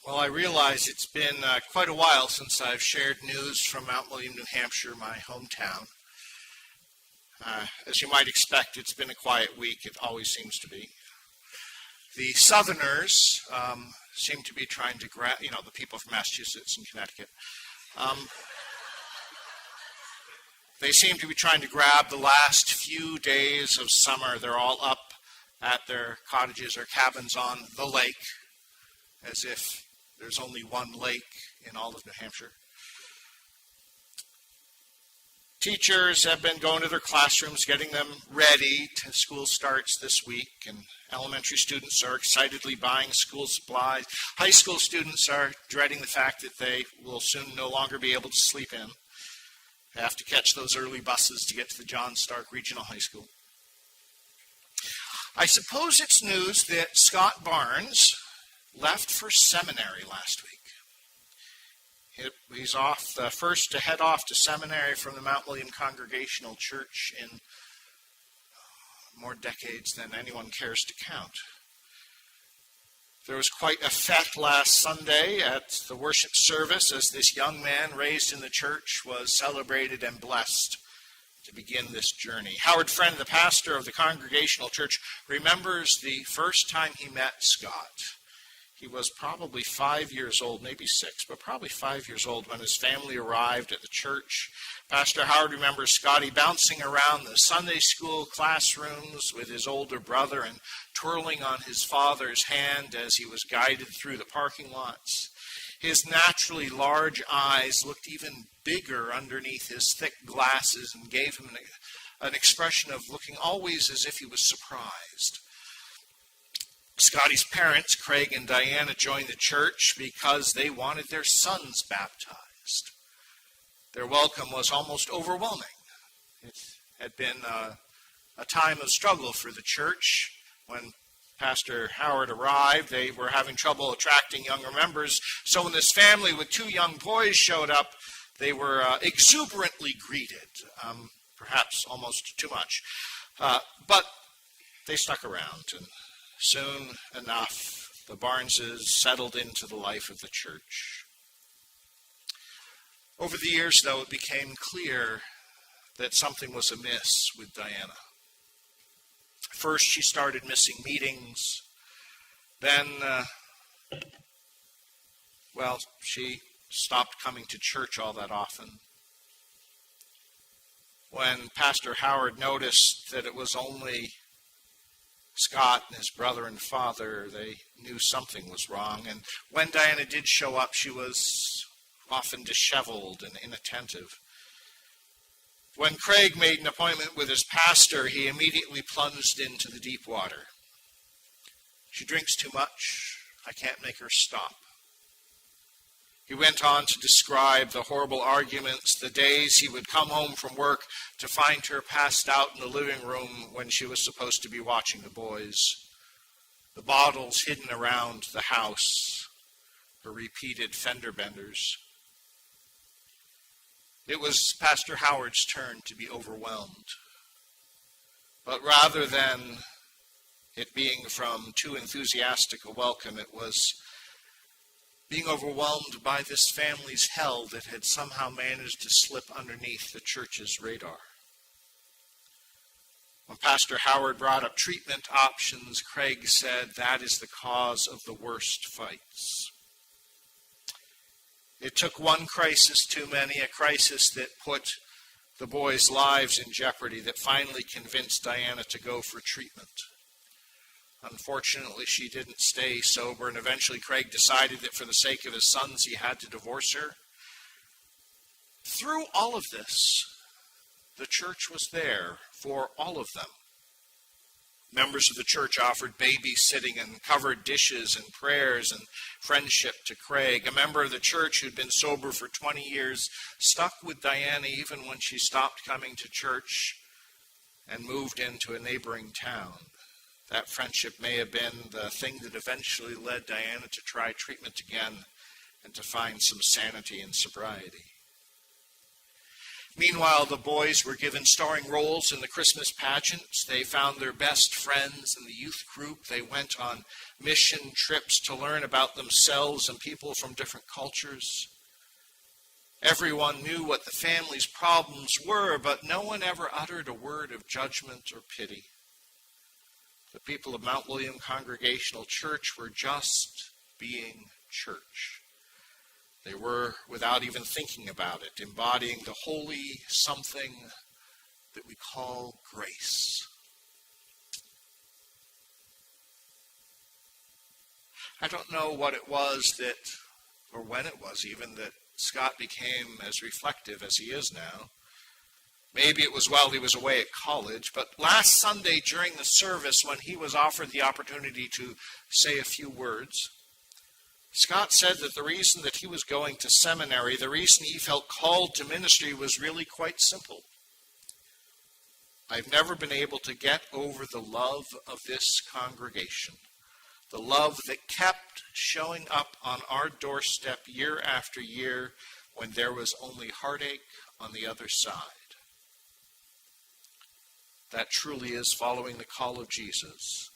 Well, I realize it's been quite a while since I've shared news from Mount William, New Hampshire, my hometown. As you might expect, it's been a quiet week. It always seems to be. The Southerners seem to be trying to grab, the people from Massachusetts and Connecticut. They seem to be trying to grab the last few days of summer. They're all up at their cottages or cabins on the lake, as if there's only one lake in all of New Hampshire. Teachers have been going to their classrooms, getting them ready. School starts this week, and elementary students are excitedly buying school supplies. High school students are dreading the fact that they will soon no longer be able to sleep in. They have to catch those early buses to get to the John Stark Regional High School. I suppose it's news that Scott Barnes left for seminary last week. He's off first to head off to seminary from the Mount William Congregational Church in more decades than anyone cares to count. There was quite a fete last Sunday at the worship service as this young man raised in the church was celebrated and blessed to begin this journey. Howard Friend, the pastor of the Congregational Church, remembers the first time he met Scott. He was probably 5 years old, maybe 6, but probably 5 years old when his family arrived at the church. Pastor Howard remembers Scotty bouncing around the Sunday school classrooms with his older brother and twirling on his father's hand as he was guided through the parking lots. His naturally large eyes looked even bigger underneath his thick glasses and gave him an expression of looking always as if he was surprised. Scotty's parents, Craig and Diana, joined the church because they wanted their sons baptized. Their welcome was almost overwhelming. It had been a time of struggle for the church. When Pastor Howard arrived, they were having trouble attracting younger members. So when this family with 2 young boys showed up, they were exuberantly greeted, perhaps almost too much. But they stuck around, and soon enough, the Barneses settled into the life of the church. Over the years, though, it became clear that something was amiss with Diana. First, she started missing meetings. Then, she stopped coming to church all that often. When Pastor Howard noticed that it was only Scott and his brother and father, they knew something was wrong. And when Diana did show up, she was often disheveled and inattentive. When Craig made an appointment with his pastor, he immediately plunged into the deep water. She drinks too much. I can't make her stop. He went on to describe the horrible arguments, the days he would come home from work to find her passed out in the living room when she was supposed to be watching the boys, the bottles hidden around the house, her repeated fender benders. It was Pastor Howard's turn to be overwhelmed. But rather than it being from too enthusiastic a welcome, it was being overwhelmed by this family's hell that had somehow managed to slip underneath the church's radar. When Pastor Howard brought up treatment options, Craig said that is the cause of the worst fights. It took one crisis too many, a crisis that put the boys' lives in jeopardy, that finally convinced Diana to go for treatment. Unfortunately, she didn't stay sober, and eventually Craig decided that for the sake of his sons, he had to divorce her. Through all of this, the church was there for all of them. Members of the church offered babysitting and covered dishes and prayers and friendship to Craig. A member of the church who'd been sober for 20 years stuck with Diana even when she stopped coming to church and moved into a neighboring town. That friendship may have been the thing that eventually led Diana to try treatment again and to find some sanity and sobriety. Meanwhile, the boys were given starring roles in the Christmas pageants. They found their best friends in the youth group. They went on mission trips to learn about themselves and people from different cultures. Everyone knew what the family's problems were, but no one ever uttered a word of judgment or pity. The people of Mount William Congregational Church were just being church. They were, without even thinking about it, embodying the holy something that we call grace. I don't know what it was that, or when it was even, that Scott became as reflective as he is now. Maybe it was while he was away at college, but last Sunday during the service when he was offered the opportunity to say a few words, Scott said that the reason that he was going to seminary, the reason he felt called to ministry was really quite simple. I've never been able to get over the love of this congregation, the love that kept showing up on our doorstep year after year when there was only heartache on the other side. That truly is following the call of Jesus.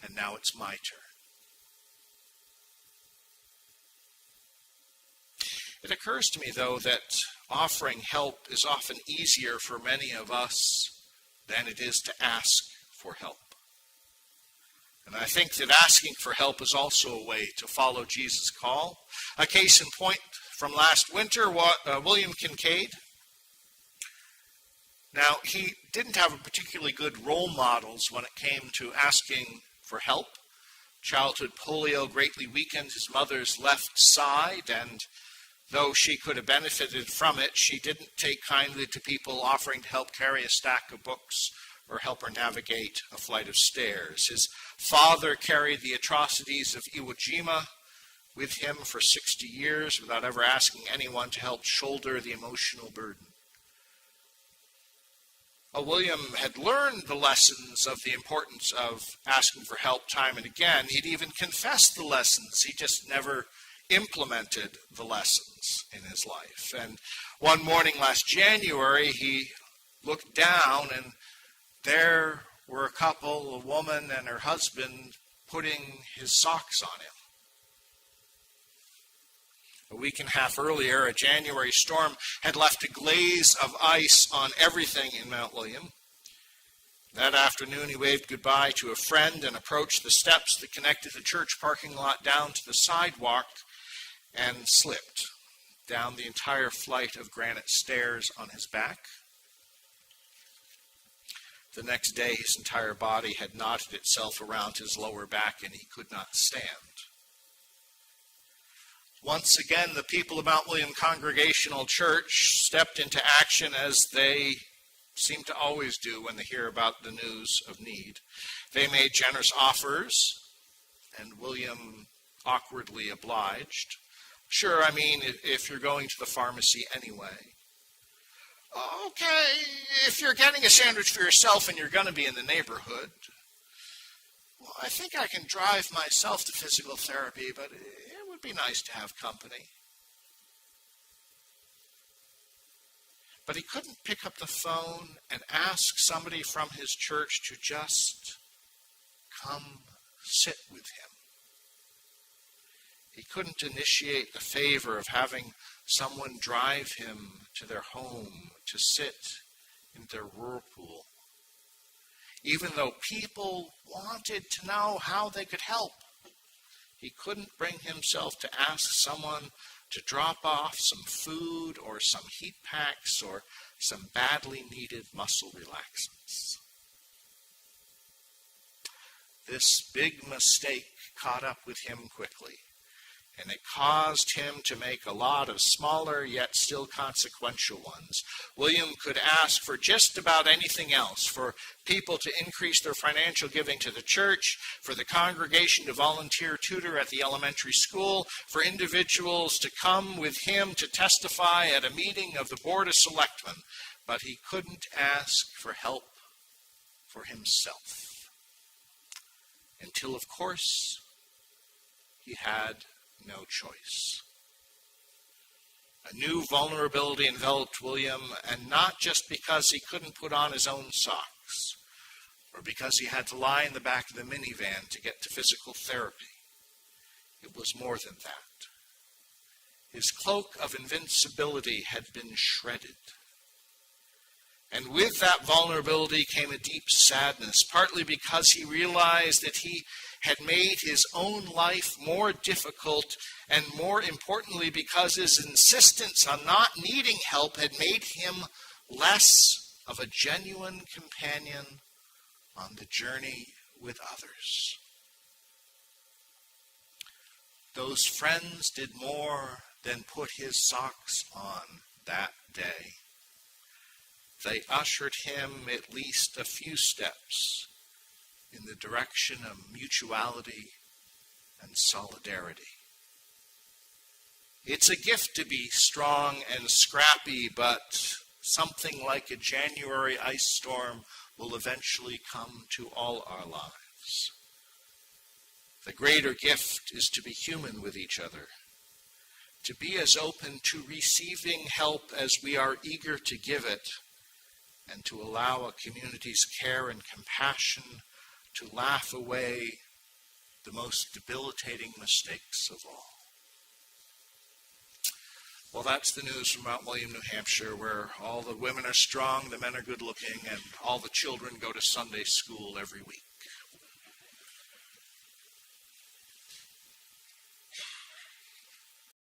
And now it's my turn. It occurs to me, though, that offering help is often easier for many of us than it is to ask for help. And I think that asking for help is also a way to follow Jesus' call. A case in point from last winter, William Kincaid. Now, he didn't have particularly good role models when it came to asking for help. Childhood polio greatly weakened his mother's left side, and though she could have benefited from it, she didn't take kindly to people offering to help carry a stack of books or help her navigate a flight of stairs. His father carried the atrocities of Iwo Jima with him for 60 years without ever asking anyone to help shoulder the emotional burden. William had learned the lessons of the importance of asking for help time and again. He'd even confessed the lessons. He just never implemented the lessons in his life. And one morning last January, he looked down and there were a couple, a woman and her husband, putting his socks on him. A week and a half earlier, a January storm had left a glaze of ice on everything in Mount William. That afternoon, he waved goodbye to a friend and approached the steps that connected the church parking lot down to the sidewalk and slipped down the entire flight of granite stairs on his back. The next day, his entire body had knotted itself around his lower back and he could not stand. Once again, the people of Mount William Congregational Church stepped into action as they seem to always do when they hear about the news of need. They made generous offers, and William awkwardly obliged. Sure, I mean, if you're going to the pharmacy anyway. Okay, if you're getting a sandwich for yourself and you're going to be in the neighborhood. Well, I think I can drive myself to physical therapy, but it would be nice to have company. But he couldn't pick up the phone and ask somebody from his church to just come sit with him. He couldn't initiate the favor of having someone drive him to their home to sit in their whirlpool. Even though people wanted to know how they could help, he couldn't bring himself to ask someone to drop off some food or some heat packs or some badly needed muscle relaxants. This big mistake caught up with him quickly, and it caused him to make a lot of smaller yet still consequential ones. William could ask for just about anything else, for people to increase their financial giving to the church, for the congregation to volunteer tutor at the elementary school, for individuals to come with him to testify at a meeting of the Board of Selectmen, but he couldn't ask for help for himself. Until, of course, he had no choice. A new vulnerability enveloped William, and not just because he couldn't put on his own socks, or because he had to lie in the back of the minivan to get to physical therapy. It was more than that. His cloak of invincibility had been shredded. And with that vulnerability came a deep sadness, partly because he realized that he had made his own life more difficult, and more importantly because his insistence on not needing help had made him less of a genuine companion on the journey with others. Those friends did more than put his socks on that day. They ushered him at least a few steps in the direction of mutuality and solidarity. It's a gift to be strong and scrappy, but something like a January ice storm will eventually come to all our lives. The greater gift is to be human with each other, to be as open to receiving help as we are eager to give it, and to allow a community's care and compassion to laugh away the most debilitating mistakes of all. Well, that's the news from Mount William, New Hampshire, where all the women are strong, the men are good looking, and all the children go to Sunday school every week.